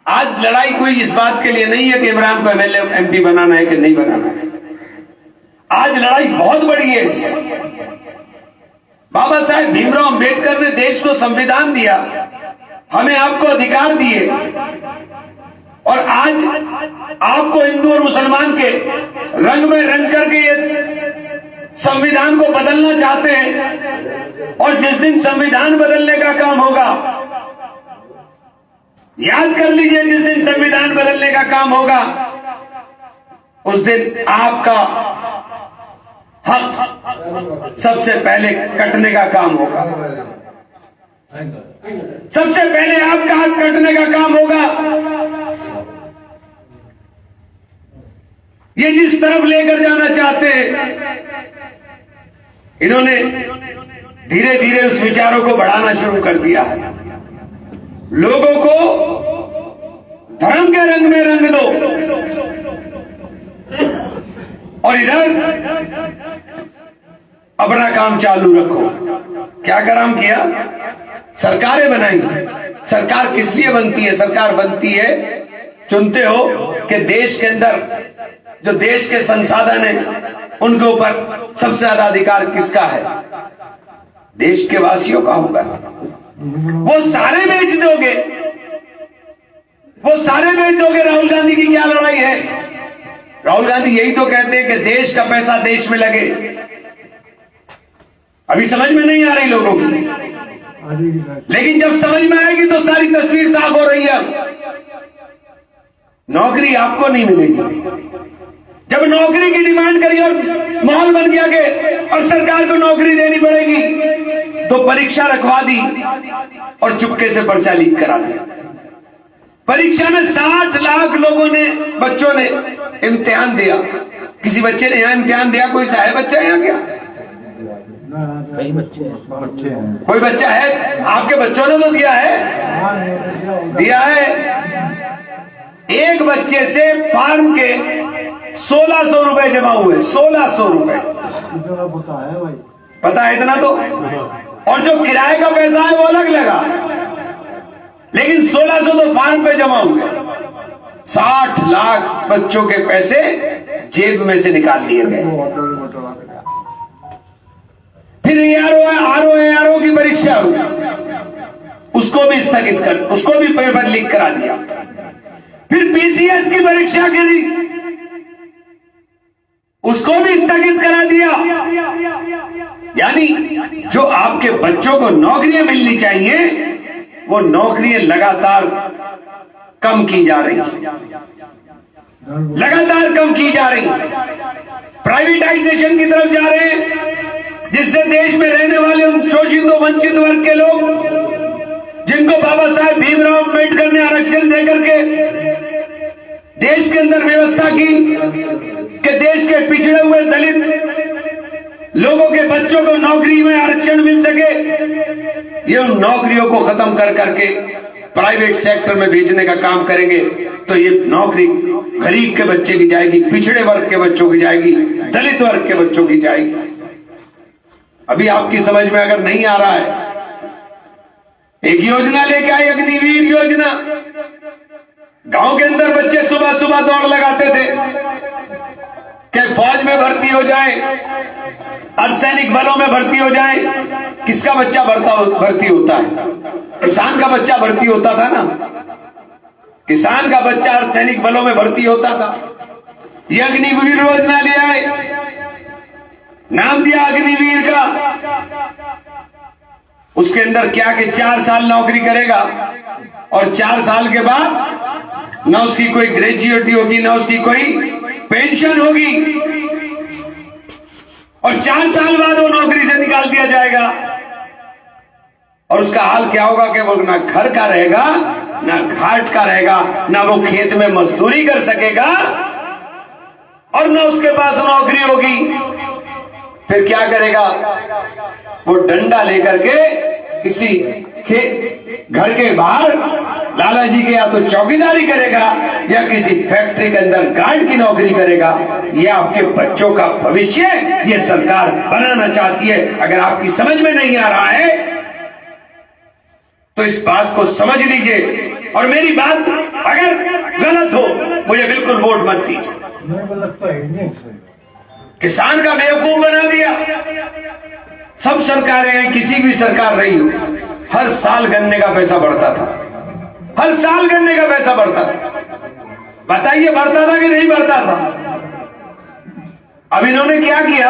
आज लड़ाई कोई इस बात के लिए नहीं है कि इमरान को एमएलए एमपी बनाना है कि नहीं बनाना है। आज लड़ाई बहुत बड़ी है इससे। बाबा साहेब भीमराव अंबेडकर ने देश को संविधान दिया, हमें आपको अधिकार दिए, और आज आपको हिंदू और मुसलमान के रंग में रंग करके ये संविधान को बदलना चाहते हैं। और जिस दिन संविधान बदलने का काम होगा, याद कर लीजिए, जिस दिन संविधान बदलने का काम होगा उस दिन आपका हक सबसे पहले कटने का काम होगा। सबसे पहले आपका हक कटने का काम होगा। ये जिस तरफ लेकर जाना चाहते हैं, इन्होंने धीरे धीरे उस विचारों को बढ़ाना शुरू कर दिया है। लोगों को धर्म के रंग में रंग दो, और इधर अपना काम चालू रखो। क्या काम किया? सरकारें बनाई। सरकार किस लिए बनती है? सरकार बनती है, चुनते हो कि देश के अंदर जो देश के संसाधन है उनके ऊपर सबसे ज्यादा अधिकार किसका है? देश के वासियों का होगा। वो सारे बेच दोगे, वो सारे बेच दोगे। राहुल गांधी की क्या लड़ाई है? राहुल गांधी यही तो कहते हैं कि देश का पैसा देश में लगे। अभी समझ में नहीं आ रही लोगों की, लेकिन जब समझ में आएगी तो सारी तस्वीर साफ हो रही है। नौकरी आपको नहीं मिलेगी। जब नौकरी की डिमांड करी और माहौल बन गया कि और सरकार को नौकरी देनी पड़ेगी, तो परीक्षा रखवा दी और चुपके से पर्चा लीक करा दिया। परीक्षा में 60 लाख लोगों ने, बच्चों ने इम्तिहान दिया। किसी बच्चे ने यहां इम्तिहान दिया? कोई सा है बच्चा यहां? क्या कई बच्चे हैं। कोई बच्चा है? आपके बच्चों ने तो दिया है, दिया है। एक बच्चे से फार्म के 1600 रुपए जमा हुए। 1600 रुपए, पता है इतना तो? और जो किराए का पैसा है वो अलग लगा, लेकिन 1600 तो फार्म पे जमा हुए। 60 लाख बच्चों के पैसे जेब में से निकाल लिए गए। फिर आरओ की परीक्षा हुई, उसको भी स्थगित कर, उसको भी पेपर लीक करा दिया। फिर पीसीएस की परीक्षा गिरी, उसको भी स्थगित करा दिया। यानी जो आपके बच्चों को नौकरियां मिलनी चाहिए, वो नौकरियां लगातार कम की जा रही, लगातार कम की जा रही, प्राइवेटाइजेशन की तरफ जा रहे हैं, जिससे देश में रहने वाले उन शोषित वंचित वर्ग के लोग, जिनको बाबा साहेब भीमराव अंबेडकर ने आरक्षण देकर के देश के अंदर व्यवस्था की कि देश के पिछड़े हुए दलित लोगों के बच्चों को नौकरी में आरक्षण मिल सके, ये उन नौकरियों को खत्म कर करके प्राइवेट सेक्टर में भेजने का काम करेंगे। तो ये नौकरी गरीब के बच्चे की जाएगी, पिछड़े वर्ग के बच्चों की जाएगी, दलित वर्ग के बच्चों की जाएगी। अभी आपकी समझ में अगर नहीं आ रहा है, एक योजना लेके आई, अग्निवीर योजना। गांव के अंदर बच्चे सुबह सुबह दौड़ लगाते थे कि फौज में भर्ती हो जाए, अर्धसैनिक बलों में भर्ती हो जाए। किसका बच्चा भर्ती होता है? किसान का बच्चा भर्ती होता था ना। किसान का बच्चा अर्धसैनिक बलों में भर्ती होता था। ये अग्निवीर योजना ले आए, नाम दिया अग्निवीर का। उसके अंदर क्या कि 4 साल नौकरी करेगा और 4 साल के बाद ना उसकी कोई ग्रेजुएटी होगी, ना उसकी कोई पेंशन होगी, और 4 साल बाद वो नौकरी से निकाल दिया जाएगा। और उसका हाल क्या होगा कि वो ना घर का रहेगा, ना घाट का रहेगा, ना वो खेत में मजदूरी कर सकेगा, और ना उसके पास नौकरी होगी। फिर क्या करेगा? वो डंडा लेकर के किसी घर के बाहर लाला जी के या तो चौकीदारी करेगा या किसी फैक्ट्री के अंदर गार्ड की नौकरी करेगा। ये आपके बच्चों का भविष्य ये सरकार बनाना चाहती है। अगर आपकी समझ में नहीं आ रहा है तो इस बात को समझ लीजिए और मेरी बात अगर गलत हो मुझे बिल्कुल वोट मत दीजिए। मेरे को लगता है नहीं सही। किसान का बेवकूफ बना दिया। सब सरकारें हैं, किसी भी सरकार रही हो, हर साल गन्ने का पैसा बढ़ता था, हर साल गन्ने का पैसा बढ़ता था। बताइए बढ़ता था कि नहीं बढ़ता था? अब इन्होंने क्या किया,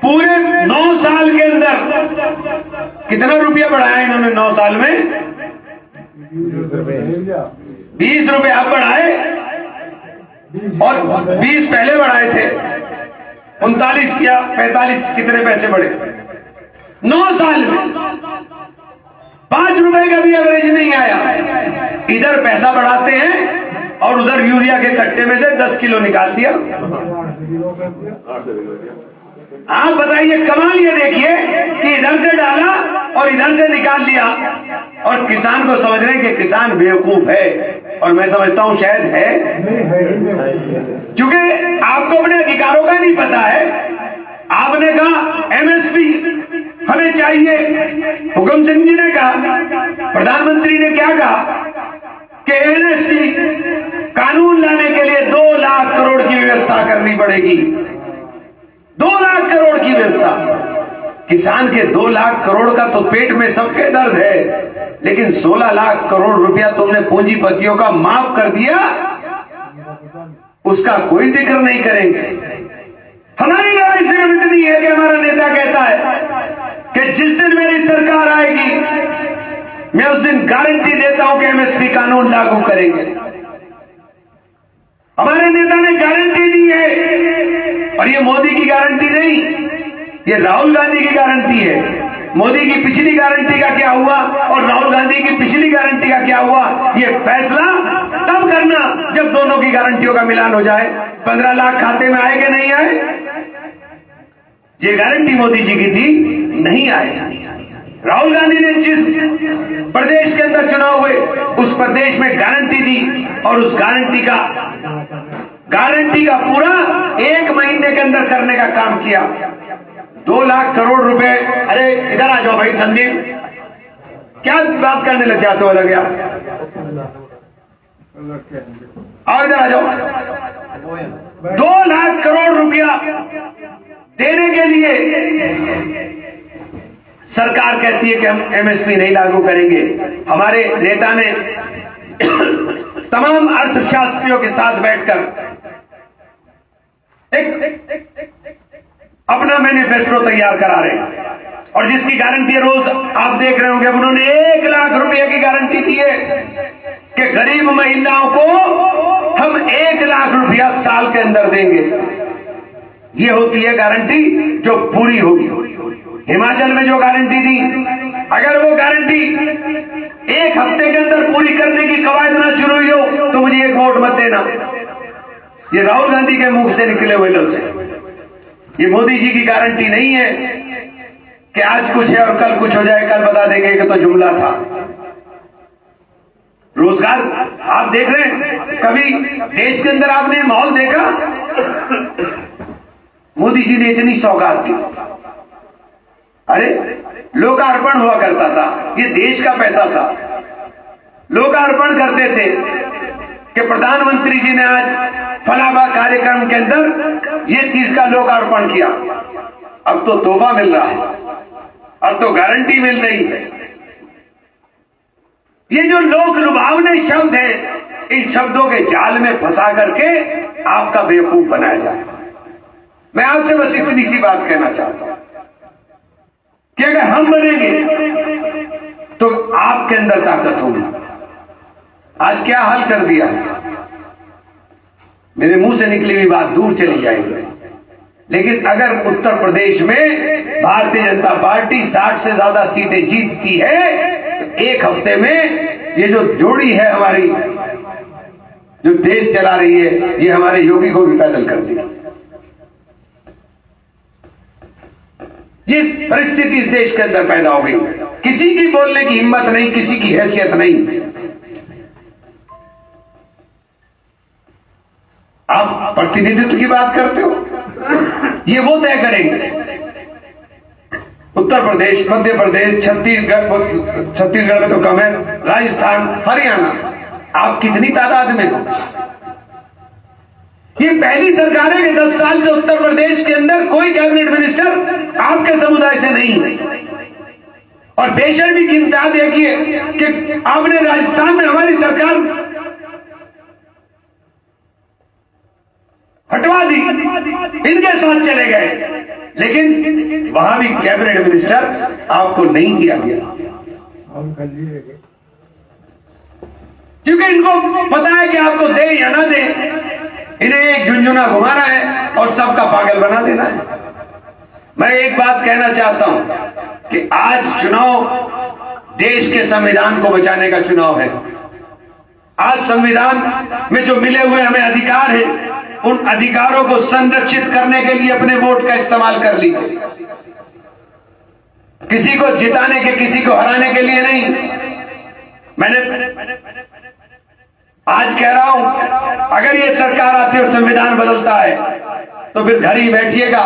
पूरे 9 साल के अंदर कितना रुपया बढ़ाया इन्होंने 9 साल में? 20 रुपए अब बढ़ाए और 20 पहले बढ़ाए थे। 39 या 45 कितने पैसे बढ़े 9 साल में? 5 रुपए का भी एवरेज नहीं आया। इधर पैसा बढ़ाते हैं और उधर यूरिया के कट्टे में से 10 किलो निकाल दिया। आप बताइए, कमाल ये देखिए कि इधर से डाला और इधर से निकाल लिया, और किसान को समझ रहे हैं कि किसान बेवकूफ है, और मैं समझता हूं शायद है, क्योंकि आपको अपने अधिकारों का नहीं पता है। आपने कहा एमएसपी हमें चाहिए, हुकुम सिंह जी ने कहा, प्रधानमंत्री ने क्या कहा कि एमएसपी कानून लाने के लिए 2 लाख करोड़ की व्यवस्था करनी पड़ेगी। 2 लाख करोड़ की व्यवस्था। किसान के 2 लाख करोड़ का तो पेट में सबके दर्द है, लेकिन 16 लाख करोड़ रुपया तुमने पूंजीपतियों का माफ कर दिया, उसका कोई जिक्र नहीं करेंगे। हमारी लड़ाई सिर्फ इतनी है कि हमारा नेता कहता है कि जिस दिन मेरी सरकार आएगी मैं उस दिन गारंटी देता हूं कि एमएसपी कानून लागू करेंगे। हमारे नेता ने गारंटी दी है, और ये मोदी की गारंटी नहीं, ये राहुल गांधी की गारंटी है। मोदी की पिछली गारंटी का क्या हुआ और राहुल गांधी की पिछली गारंटी का क्या हुआ, ये फैसला तब करना जब दोनों की गारंटियों का मिलान हो जाए। 15 लाख खाते में आए कि नहीं आए? ये गारंटी मोदी जी की थी, नहीं आए। राहुल गांधी ने जिस प्रदेश के अंदर चुनाव हुए उस प्रदेश में गारंटी दी, और उस गारंटी का पूरा 1 महीने के अंदर करने का काम किया। 2 लाख करोड़ रुपए। अरे इधर आ जाओ भाई संदीप, क्या बात करने लग जाते हो? लग गया, आओ इधर आ जाओ। 2 लाख करोड़ रुपया देने के लिए सरकार कहती है कि हम एमएसपी नहीं लागू करेंगे। हमारे नेता ने तमाम अर्थशास्त्रियों के साथ बैठकर एक अपना मैनिफेस्टो तैयार करा रहे हैं, और जिसकी गारंटी रोज आप देख रहे होंगे। उन्होंने 1 लाख रुपए की गारंटी दी है कि गरीब महिलाओं को हम 1 लाख रुपया साल के अंदर देंगे। ये होती है गारंटी जो पूरी होगी। हिमाचल में जो गारंटी दी, अगर वो गारंटी 1 हफ्ते के अंदर पूरी करने की कवायद ना शुरू हुई हो तो मुझे 1 वोट मत देना। ये राहुल गांधी के मुंह से निकले हुए लफ्ज है। ये मोदी जी की गारंटी नहीं है कि आज कुछ है और कल कुछ हो जाए, कल बता देंगे कि तो जुमला था। रोजगार आप देख रहे हैं, कभी देश के अंदर आपने माहौल देखा? मोदी जी ने इतनी सौगात दी। अरे लोकार्पण हुआ करता था, ये देश का पैसा था। लोकार्पण करते थे कि प्रधानमंत्री जी ने आज फलावा कार्यक्रम के अंदर ये चीज का लोकार्पण किया। अब तो तोहफा मिल रहा है, अब तो गारंटी मिल रही है। ये जो लोक लुभावने शब्द हैं, इन शब्दों के जाल में फंसा करके आपका बेवकूफ बनाया जाए। मैं आपसे बस इतनी सी बात कहना चाहता हूं कि अगर हम बनेंगे तो आपके अंदर ताकत होगी। आज क्या हाल कर दिया है, मेरे मुंह से निकली हुई बात दूर चली जाएगी। लेकिन अगर उत्तर प्रदेश में भारतीय जनता पार्टी 60 से ज्यादा सीटें जीतती है तो 1 हफ्ते में ये जो जोड़ी है हमारी, जो देश चला रही है, ये हमारे योगी को भी पैदल कर देगी। ये परिस्थिति इस देश के अंदर पैदा हो गई। किसी की बोलने की हिम्मत नहीं, किसी की हैसियत नहीं। आप प्रतिनिधित्व की बात करते हो, ये वो तय करेंगे। उत्तर प्रदेश, मध्य प्रदेश, छत्तीसगढ़ में तो कम है, राजस्थान, हरियाणा, आप कितनी तादाद में हो? ये पहली सरकार है कि 10 साल से उत्तर प्रदेश के अंदर कोई कैबिनेट मिनिस्टर आपके समुदाय से नहीं है। और बेशर्मी की इंतहा देखिए कि आपने राजस्थान में हमारी सरकार हटवा दी, इनके साथ चले गए, लेकिन वहां भी कैबिनेट मिनिस्टर आपको नहीं दिया गया, क्योंकि इनको पता है कि आपको दे या ना दे, इन्हें एक झुंझुना घुमाना है और सबका पागल बना देना है। मैं एक बात कहना चाहता हूं कि आज चुनाव देश के संविधान को बचाने का चुनाव है। आज संविधान में जो मिले हुए हमें अधिकार है, उन अधिकारों को संरक्षित करने के लिए अपने वोट का इस्तेमाल कर लीजिए। किसी को जिताने के, किसी को हराने के लिए नहीं। मैंने आज कह रहा हूं, अगर ये सरकार आती है और संविधान बदलता है तो फिर घर ही बैठिएगा,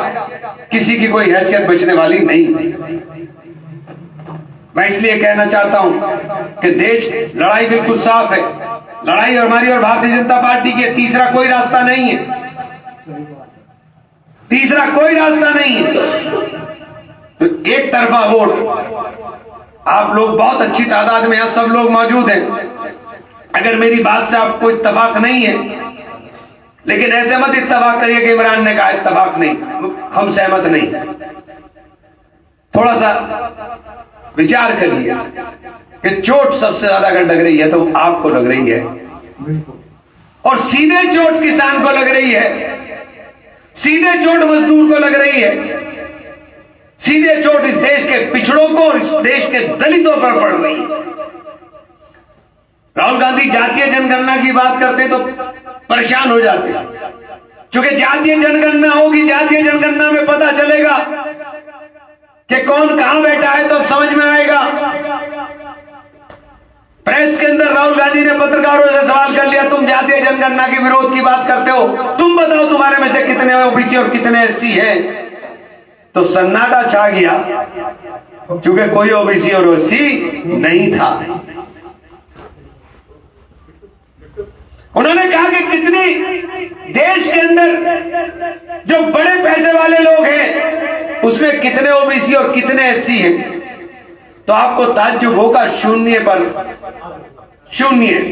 किसी की कोई हैसियत बचने वाली नहीं। मैं इसलिए कहना चाहता हूं कि देश, लड़ाई बिल्कुल साफ है, लड़ाई हमारी और भारतीय जनता पार्टी की, तीसरा कोई रास्ता नहीं है, तीसरा कोई रास्ता नहीं है। तो एक तरफा वोट, आप लोग बहुत अच्छी तादाद में यहां सब लोग मौजूद हैं। अगर मेरी बात से आपको इत्तेफाक नहीं है, लेकिन ऐसे मत इत्तेफाक करिए कि इमरान ने कहा इत्तेफाक नहीं, हम सहमत नहीं। थोड़ा सा विचार करिए कि चोट सबसे ज्यादा अगर लग रही है तो आपको लग रही है, और सीधे चोट किसान को लग रही है, सीधे चोट मजदूर को लग रही है, सीधे चोट इस देश के पिछड़ों को और इस देश के दलितों पर पड़ रही है। राहुल गांधी जातीय जनगणना की बात करते तो परेशान हो जाते, क्योंकि जातीय जनगणना होगी, जातीय जनगणना में पता चलेगा कि कौन कहां बैठा है, तो अब समझ में आएगा। प्रेस के अंदर राहुल गांधी ने पत्रकारों से सवाल कर लिया, तुम जातीय जनगणना के विरोध की बात करते हो, तुम बताओ तुम्हारे में से कितने ओबीसी और कितने एससी है? तो सन्नाटा छा गया, क्योंकि कोई ओबीसी और एससी नहीं था। उन्होंने कहा कि कितनी देश के अंदर जो बड़े पैसे वाले लोग हैं उसमें कितने ओबीसी और कितने एससी हैं, तो आपको ताज्जुब होगा, 0 पर 0,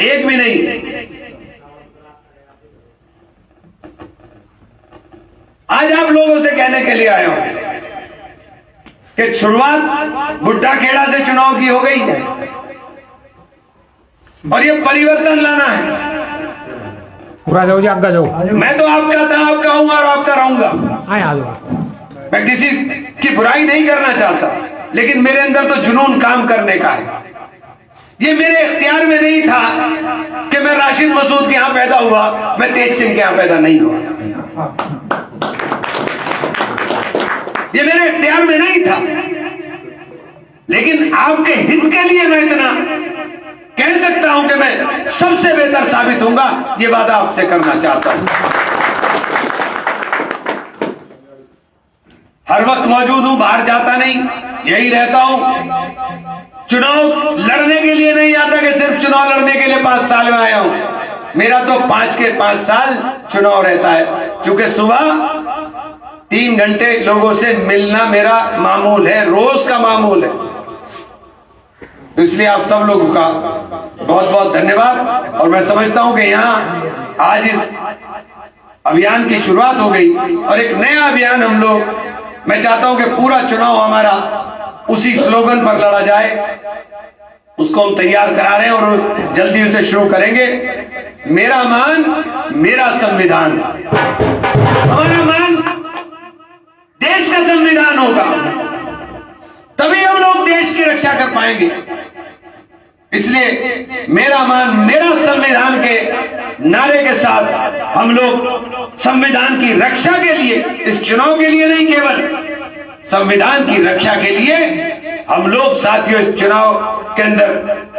एक भी नहीं। आज आप लोगों से कहने के लिए आया हूं कि शुरुआत बुड्ढा खेड़ा से चुनाव की हो गई है और ये परिवर्तन लाना है। पूरा जाओ जी, आपका जाओ। मैं तो आपका था, आपका हूं और आपका रहूंगा। मैं किसी की बुराई नहीं करना चाहता, लेकिन मेरे अंदर तो जुनून काम करने का है। ये मेरे इख्तियार में नहीं था कि मैं राशिद मसूद के यहां पैदा हुआ, मैं तेज सिंह के यहां पैदा नहीं हुआ। ये मेरे इख्तियार में नहीं था, लेकिन आपके हित के लिए मैं इतना कह सकता हूं कि मैं सबसे बेहतर साबित होऊंगा, ये वादा आपसे करना चाहता हूं। हर वक्त मौजूद हूं, बाहर जाता नहीं, यही रहता हूं। चुनाव लड़ने के लिए नहीं आता कि सिर्फ चुनाव लड़ने के लिए 5 साल में आया हूं। मेरा तो 5 के 5 साल चुनाव रहता है, क्योंकि सुबह 3 घंटे लोगों से मिलना मेरा मामूल है, रोज का मामूल है। तो इसलिए आप सब लोगों का बहुत बहुत धन्यवाद। और मैं समझता हूं कि यहाँ आज इस अभियान की शुरुआत हो गई और एक नया अभियान हम लोग, मैं चाहता हूं कि पूरा चुनाव हमारा उसी स्लोगन पर लड़ा जाए, उसको हम तैयार करा रहे हैं और जल्दी उसे शुरू करेंगे। मेरा मान मेरा संविधान, हमारा मान देश का संविधान होगा, तभी हम लोग देश की रक्षा कर पाएंगे। इसलिए मेरा मान मेरा संविधान के नारे के साथ हम लोग संविधान की रक्षा के लिए, इस चुनाव के लिए नहीं, केवल संविधान की रक्षा के लिए हम लोग साथियों इस चुनाव के अंदर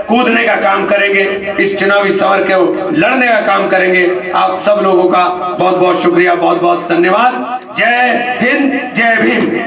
कूदने का काम करेंगे, इस चुनावी समर को लड़ने का काम करेंगे। आप सब लोगों का बहुत बहुत शुक्रिया, बहुत बहुत धन्यवाद। जय हिंद, जय भीम।